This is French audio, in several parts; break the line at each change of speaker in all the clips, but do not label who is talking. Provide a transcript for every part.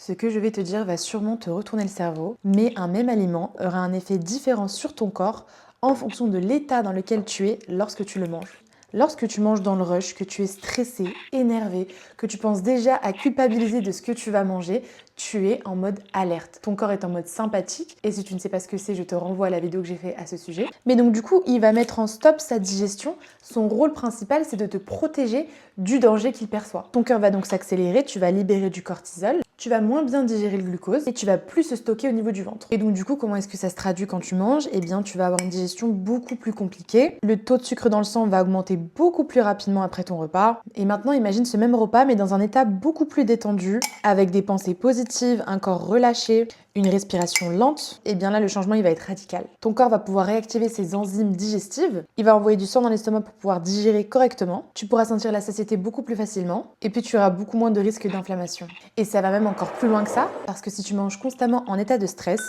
Ce que je vais te dire va sûrement te retourner le cerveau, mais un même aliment aura un effet différent sur ton corps en fonction de l'état dans lequel tu es lorsque tu le manges. Lorsque tu manges dans le rush, que tu es stressé, énervé, que tu penses déjà à culpabiliser de ce que tu vas manger, tu es en mode alerte. Ton corps est en mode sympathique, et si tu ne sais pas ce que c'est, je te renvoie à la vidéo que j'ai fait à ce sujet. Mais donc du coup, il va mettre en stop sa digestion. Son rôle principal, c'est de te protéger du danger qu'il perçoit. Ton cœur va donc s'accélérer, tu vas libérer du cortisol, tu vas moins bien digérer le glucose et tu vas plus se stocker au niveau du ventre. Et donc du coup, comment est-ce que ça se traduit quand tu manges? Eh bien, tu vas avoir une digestion beaucoup plus compliquée. Le taux de sucre dans le sang va augmenter beaucoup plus rapidement après ton repas. Et maintenant, imagine ce même repas, mais dans un état beaucoup plus détendu, avec des pensées positives, un corps relâché, une respiration lente, et bien là, le changement, il va être radical. Ton corps va pouvoir réactiver ses enzymes digestives, il va envoyer du sang dans l'estomac pour pouvoir digérer correctement, tu pourras sentir la satiété beaucoup plus facilement, et puis tu auras beaucoup moins de risques d'inflammation. Et ça va même encore plus loin que ça, parce que si tu manges constamment en état de stress,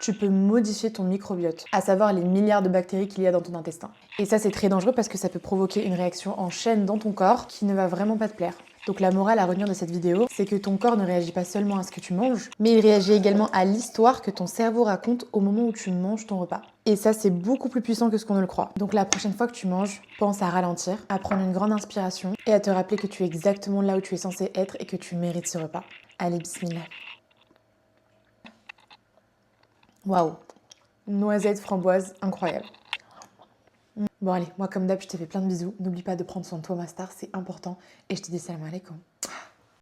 tu peux modifier ton microbiote, à savoir les milliards de bactéries qu'il y a dans ton intestin. Et ça, c'est très dangereux parce que ça peut provoquer une réaction en chaîne dans ton corps qui ne va vraiment pas te plaire. Donc la morale à retenir de cette vidéo, c'est que ton corps ne réagit pas seulement à ce que tu manges, mais il réagit également à l'histoire que ton cerveau raconte au moment où tu manges ton repas. Et ça, c'est beaucoup plus puissant que ce qu'on ne le croit. Donc la prochaine fois que tu manges, pense à ralentir, à prendre une grande inspiration et à te rappeler que tu es exactement là où tu es censé être et que tu mérites ce repas. Allez, bismillah. Waouh, noisette, framboise, incroyable. Bon allez, moi comme d'hab, je t'ai fait plein de bisous. N'oublie pas de prendre soin de toi, ma star, c'est important. Et je te dis salam alaikum.